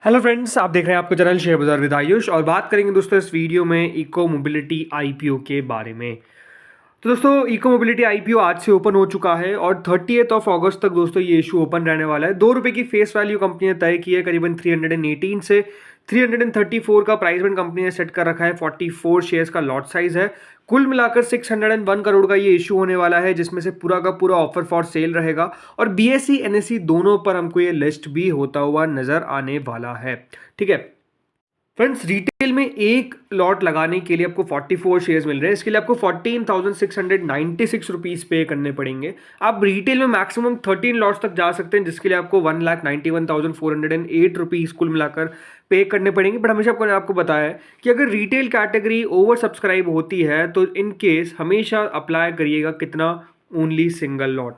Hello friends, आप देख रहे हैं आपका चैनल शेयर बाजार विद आयुष और बात करेंगे दोस्तों इस वीडियो में इको मोबिलिटी आईपीओ के बारे में। तो दोस्तों इको मोबिलिटी आईपीओ आज से ओपन हो चुका है और 30 अगस्त तक दोस्तों ये इशू ओपन रहने वाला है। ₹2 की फेस वैल्यू कंपनी ने तय की है, करीबन 318 से 334 का प्राइस बैंड कंपनी ने सेट कर रखा है। 44 शेयर्स का लॉट साइज है। कुल मिलाकर 601 करोड़ का ये इशू होने वाला है, जिसमें से पूरा का पूरा ऑफर फॉर सेल रहेगा और बीएसई एनएसई दोनों पर हमको ये लिस्ट भी होता हुआ नजर आने वाला है। ठीक है फ्रेंड्स, रिटेल में एक लॉट लगाने के लिए आपको 44 शेयर्स मिल रहे हैं। इसके लिए आपको 14,696 रुपीज़ पे करने पड़ेंगे। आप रिटेल में मैक्सिमम 13 लॉट्स तक जा सकते हैं, जिसके लिए आपको 1,91,408 रुपीज़ कुल मिलाकर पे करने पड़ेंगे। बट हमेशा आपको बताया है कि अगर रिटेल कैटेगरी ओवर सब्सक्राइब होती है तो इन केस हमेशा अप्लाई करिएगा कितना, ओनली सिंगल लॉट,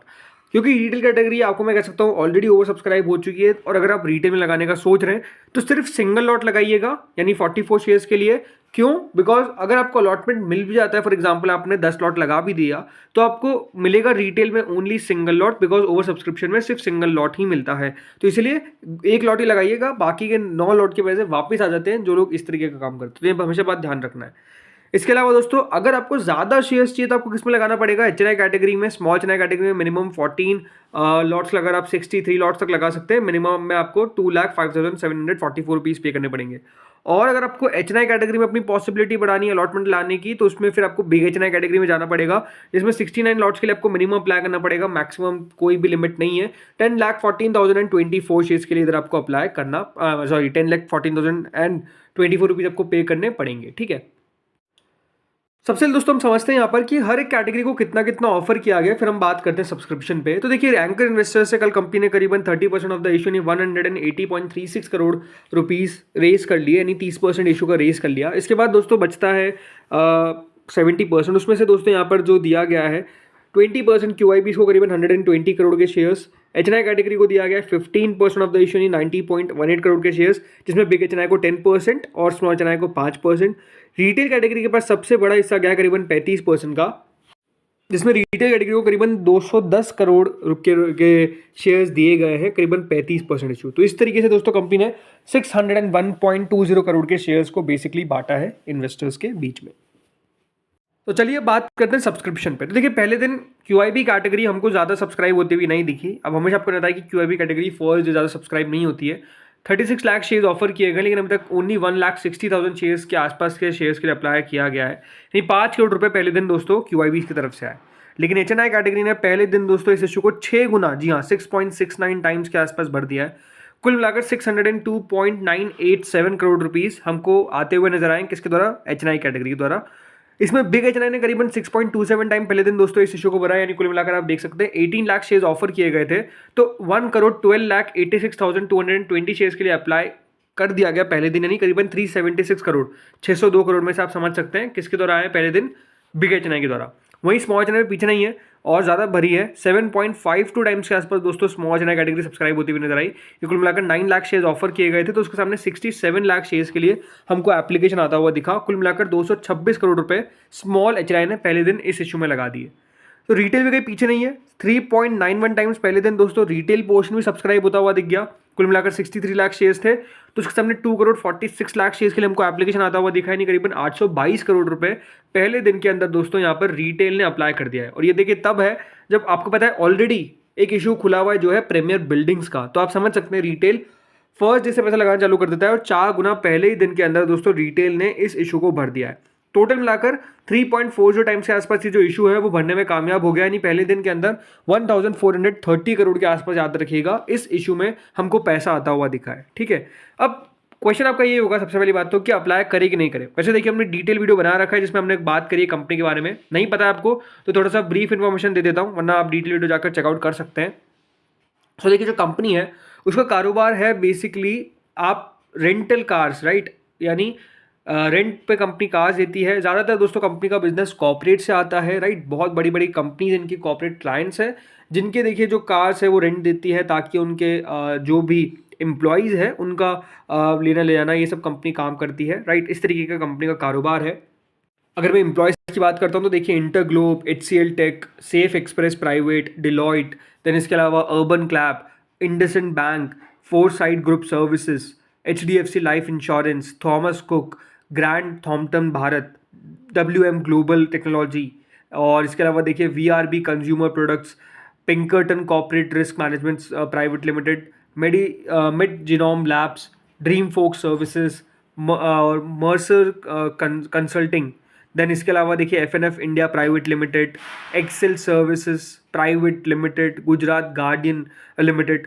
क्योंकि रिटेल कैटेगरी आपको मैं कह सकता हूँ ऑलरेडी ओवर सब्सक्राइब हो चुकी है। और अगर आप रिटेल में लगाने का सोच रहे हैं तो सिर्फ सिंगल लॉट लगाइएगा, यानी 44 शेयर्स के लिए। क्यों? बिकॉज अगर आपको अलॉटमेंट मिल भी जाता है, फॉर एग्जांपल आपने 10 लॉट लगा भी दिया, तो आपको मिलेगा रिटेल में only single lot, because over subscription में सिर्फ सिंगल लॉट ही मिलता है। तो इसलिए एक लॉट ही लगाइएगा, बाकी के 9 लॉट के पैसे वापस आ जाते हैं जो लोग इस तरीके का काम करते हैं। तो ये हमेशा बात ध्यान रखना है। इसके अलावा दोस्तों अगर आपको ज़्यादा शेयर्स चाहिए तो आपको किस में लगाना पड़ेगा? एचएनआई कैटेगरी में, स्मॉल एचएनआई कैटेगरी में मिनिमम 14 लॉट्स अगर आप 63 लॉट्स तक लगा सकते हैं। मिनिमम में आपको 2,05,744 रुपीज़ पे करने पड़ेंगे। और अगर आपको एचएनआई कैटेगरी में अपनी पॉसिबिलिटी बढ़ानी है अलॉटमेंट लाने की, तो उसमें फिर आपको बिग एचएनआई कैटेगरी में जाना पड़ेगा, जिसमें 69 लॉट्स के लिए आपको मिनिमम अप्लाई करना पड़ेगा। मैक्सिमम कोई भी लिमिट नहीं है। 10,14,024 शेयर्स के लिए इधर आपको अप्लाई करना, 10,14,024 रुपीज़ आपको पे करने पड़ेंगे। ठीक है, सबसे पहले दोस्तों हम समझते हैं यहाँ पर कि हर एक कैटेगरी को कितना कितना ऑफर किया गया, फिर हम बात करते हैं सब्सक्रिप्शन पे। तो देखिए, एंकर इन्वेस्टर से कल कंपनी ने करीबन 30% ऑफ द इशू यानी 180.36 करोड़ रुपीस रेस कर लिए, यानी 30% इशू का रेस कर लिया। इसके बाद दोस्तों बचता है 70%। उसमें से दोस्तों यहाँ पर जो दिया गया है 20% QIBs को करीबन 120 करोड़ के शेयर्स। एचएनआई कैटेगरी को दिया गया 15% ऑफ द इशू यानी 90.18 करोड़ के शेयर्स, जिसमें बिग एचएनआई को 10% और स्मॉल एचएनआई को 5%। रिटेल कैटेगरी के पास सबसे बड़ा हिस्सा गया करीबन 35% का, जिसमें रिटेल कैटेगरी को करीबन 210 करोड़ के शेयर्स दिए गए हैं, करीबन 35% इशू। तो इस तरीके से दोस्तों कंपनी ने 601.20 करोड़ के शेयर्स को बेसिकली बांटा है इन्वेस्टर्स के बीच में। तो चलिए बात करते हैं सब्सक्रिप्शन पे। तो देखिए, पहले दिन QIB कैटेगरी हमको ज़्यादा सब्सक्राइब होती हुई नहीं दिखी। अब हमेशा आपको पता है कि QIB कैटेगरी फर्स्ट ज़्यादा सब्सक्राइब नहीं होती है। 36 लाख शेयर्स ऑफर किए गए, लेकिन अभी तक ओनली 1,60,000 शेयर्स के आसपास के शेयर्स के लिए अप्लाई किया गया है, यानी 5 करोड़ रुपए पहले दिन दोस्तों QIB की तरफ से आए। लेकिन एचएनआई कैटेगरी ने पहले दिन दोस्तों इस इशू को 6 गुना, जी हाँ 6.69 टाइम्स के आसपास भर दिया है। कुल मिलाकर 602.987 करोड़ रुपीस हमको आते हुए नजर आए, किसके द्वारा? एचएनआई कैटेगरी के द्वारा। इसमें बिग एचएनआई ने करीबन 6.27 टाइम पहले दिन दोस्तों इस इशू को भरा, यानी कुल मिलाकर आप देख सकते हैं 18 लाख शेयर्स ऑफर किए गए थे, तो 1,12,86,220 शेयर्स के लिए अप्लाई कर दिया गया पहले दिन, यानी करीबन 376 करोड़, 602 करोड़ में से आप समझ सकते हैं किसके द्वारा आए पहले दिन? बिग एचएनआई के द्वारा। वहीं स्मॉल एचएनआई पीछे नहीं है और ज़्यादा भरी है, 7.52 टाइम्स के आसपास दोस्तों स्मॉल एचएनआई कैटेगरी सब्सक्राइब होती हुई नजर आई। ये कुल मिलाकर 9 लाख शेयर्स ऑफर किए गए थे, तो उसके सामने 67 लाख शेयर्स के लिए हमको एप्लीकेशन आता हुआ दिखा। कुल मिलाकर 226 करोड़ रुपए स्मॉल एचएनआई ने पहले दिन इस इशू में लगा दिए। तो रिटेल भी कहीं पीछे नहीं है, 3.91 टाइम्स पहले दिन दोस्तों रिटेल पोर्शन भी सब्सक्राइब होता हुआ दिख गया। कुल मिलाकर 63 लाख शेयर्स थे, तो उसके सामने 2,46,00,000 शेयर्स के लिए हमको एप्लीकेशन आता हुआ दिखा है, नहीं करीबन 822 करोड़ रुपए पहले दिन के अंदर दोस्तों यहाँ पर रिटेल ने अप्लाई कर दिया है। और ये देखिए तब है जब आपको पता है ऑलरेडी एक इशू खुला हुआ है जो है प्रीमियर बिल्डिंग्स का, तो आप समझ सकते हैं रिटेल फर्स्ट डे से पैसा लगाना चालू कर देता है और 4 गुना पहले ही दिन के अंदर दोस्तों रिटेल ने इस इशू को भर दिया है। टोटल मिलाकर 3.40 टाइम्स के आसपास ये जो इशू है वो भरने में कामयाब हो गया, यानी पहले दिन के अंदर 1,430 करोड़ के आसपास, याद रखिएगा, इस इशू में हमको पैसा आता हुआ दिखा है। ठीक है, अब क्वेश्चन आपका ये होगा सबसे पहली बात तो कि अप्लाई करे कि नहीं करे। वैसे देखिए, हमने डिटेल वीडियो बना रखा है जिसमें हमने बात करी है कंपनी के बारे में। नहीं पता है आपको तो थोड़ा सा ब्रीफ इन्फॉर्मेशन दे देता हूँ, वरना आप डिटेल वीडियो जाकर चेकआउट कर सकते हैं। तो देखिए, जो कंपनी है उसका कारोबार है बेसिकली आप रेंटल कार्स, राइट, यानी रेंट पे कंपनी कार्स देती है। ज़्यादातर दोस्तों कंपनी का बिजनेस कॉर्पोरेट से आता है, राइट। बहुत बड़ी बड़ी कंपनीज इनकी कॉर्पोरेट क्लाइंट्स हैं, जिनके देखिए जो कार्स है वो रेंट देती है, ताकि उनके जो भी एम्प्लॉयज़ है उनका लेना ले जाना ये सब कंपनी काम करती है, राइट। इस तरीके का कंपनी का कारोबार है। अगर मैं एम्प्लॉयज़ की बात करता हूँ तो देखिए InterGlobe, HCL tech, Safexpress private, Deloitte, then इसके अलावा UrbanClap, IndusInd bank, foresight group services, HDFC life insurance, Thomas Cook, Grant Thornton Bharat, WM global technology, और इसके अलावा देखिए VRB consumer products, Pinkerton corporate risk management private limited, MedGenome labs, Dreamfolks services और Mercer consulting. Then इसके अलावा देखिए FNF India private limited, excel services private limited, Gujarat guardian limited,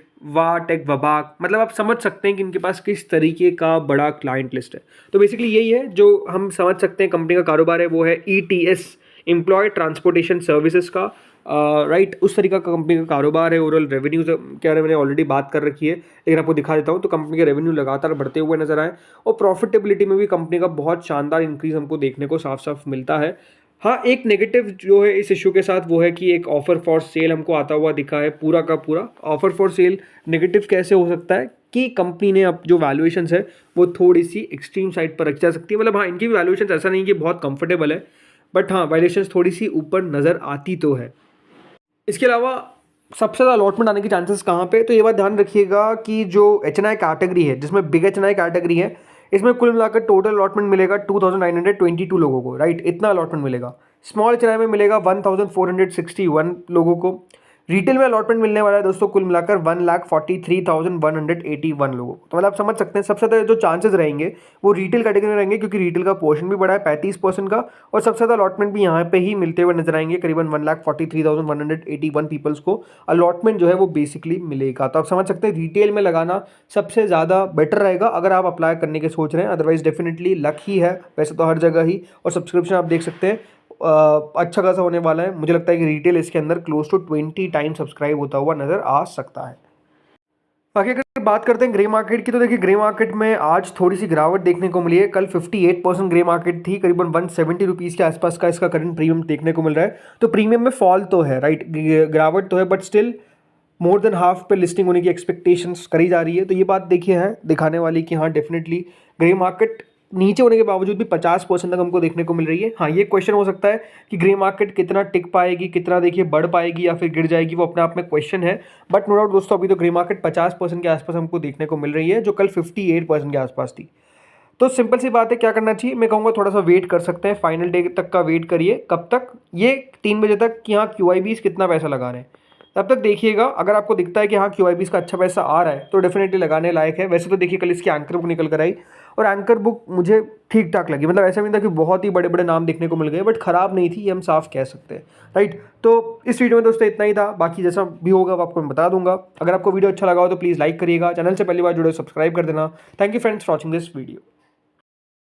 take वबाक। मतलब आप समझ सकते हैं कि इनके पास किस तरीके का बड़ा क्लाइंट लिस्ट है। तो बेसिकली यही है जो हम समझ सकते हैं कंपनी का कारोबार है, वो है ETS, एम्प्लॉय ट्रांसपोर्टेशन सर्विसेज का, राइट। उस तरीका का कंपनी का कारोबार है। ओवरऑल रेवेन्यू के बारे में मैंने ऑलरेडी बात कर रखी है, लेकिन आपको दिखा देता हूँ। तो कंपनी के रेवेन्यू लगातार बढ़ते हुए नजर आए और प्रॉफिटेबिलिटी में भी कंपनी का बहुत शानदार इंक्रीज हमको देखने को साफ साफ मिलता है। हाँ, एक नेगेटिव जो है इस इशू के साथ वो है कि एक ऑफर फॉर सेल हमको आता हुआ दिखा है पूरा का पूरा। ऑफर फॉर सेल नेगेटिव कैसे हो सकता है कि कंपनी ने अब जो वैल्यूएशंस है वो थोड़ी सी एक्सट्रीम साइड पर रखी जा सकती है। मतलब हाँ, इनकी भी वैल्यूएशंस ऐसा नहीं कि बहुत कंफर्टेबल है, बट हाँ वैल्यूएशंस थोड़ी सी ऊपर नज़र आती तो है। इसके अलावा सबसे ज़्यादा अलॉटमेंट आने की चांसेस कहाँ पे, तो ये बात ध्यान रखिएगा कि जो HNI कैटेगरी है, जिसमें बिग HNI कैटेगरी है, इसमें कुल मिलाकर टोटल अलॉटमेंट मिलेगा 2922 लोगों को, राइट। इतना अलॉटमेंट मिलेगा। स्मॉल HNI में मिलेगा 1461 लोगों को। रिटेल में अलॉटमेंट मिलने वाला है दोस्तों कुल मिलाकर 1,43,181 लोगों को। तो मतलब आप समझ सकते हैं सबसे ज़्यादा जो चांसेस रहेंगे वो रिटेल कैटेगरी में रहेंगे, क्योंकि रिटेल का पोर्शन भी बड़ा है 35% का, और सबसे ज़्यादा अलॉटमेंट भी यहाँ पे ही मिलते हुए नजर आएंगे। करीबन 1,43,181 पीपल्स को अलॉटमेंट जो है वो बेसिकली मिलेगा। तो आप समझ सकते हैं रिटेल में लगाना सबसे ज़्यादा बेटर रहेगा अगर आप अप्लाई करने के सोच रहे हैं। अदरवाइज डेफिनेटली लक ही है वैसे तो हर जगह ही, और सब्सक्रिप्शन आप देख सकते हैं अच्छा खासा होने वाला है। मुझे लगता है कि रिटेल इसके अंदर क्लोज टू 20 टाइम सब्सक्राइब होता हुआ नजर आ सकता है। बाकी अगर बात करते हैं ग्रे मार्केट की, तो देखिए ग्रे मार्केट में आज थोड़ी सी गिरावट देखने को मिली है। कल 58% ग्रे मार्केट थी, करीबन 170 रुपीज़ के आसपास का इसका करंट प्रीमियम देखने को मिल रहा है। तो प्रीमियम में फॉल तो है, राइट, गिरावट तो है, but still more than half पे लिस्टिंग होने की एक्सपेक्टेशंस करी जा रही है। तो ये बात देखिए है दिखाने वाली कि हाँ डेफिनेटली ग्रे मार्केट नीचे होने के बावजूद भी 50% तक हमको देखने को मिल रही है। हाँ, ये क्वेश्चन हो सकता है कि ग्रे मार्केट कितना टिक पाएगी, कितना देखिए बढ़ पाएगी या फिर गिर जाएगी, वो अपने आप में क्वेश्चन है। बट नो डाउट दोस्तों अभी तो ग्रे मार्केट 50% के आसपास हमको देखने को मिल रही है, जो कल 58% के आसपास थी। तो सिंपल सी बात है, क्या करना चाहिए, मैं कहूँगा थोड़ा सा वेट कर सकते हैं, फाइनल डे तक का वेट करिए। कब तक, ये 3 बजे तक कि हाँ QIBs कितना पैसा लगा रहे हैं, तब तक देखिएगा। अगर आपको दिखता है कि हाँ QIBs का अच्छा पैसा आ रहा है तो डेफिनेटली लगाने लायक है। वैसे तो देखिए कल इसकी एंकर बुक निकल कर आई और एंकर बुक मुझे ठीक ठाक लगी। मतलब ऐसा नहीं था कि बहुत ही बड़े बड़े नाम देखने को मिल गए, बट ख़राब नहीं थी, ये हम साफ कह सकते हैं, राइट। तो इस वीडियो में दोस्तों इतना ही था, बाकी जैसा भी होगा वो आपको मैं बता दूंगा। अगर आपको वीडियो अच्छा लगा हो तो प्लीज़ लाइक करिएगा, चैनल से पहली बार जुड़े सब्सक्राइब कर देना। Thank you friends for watching this video.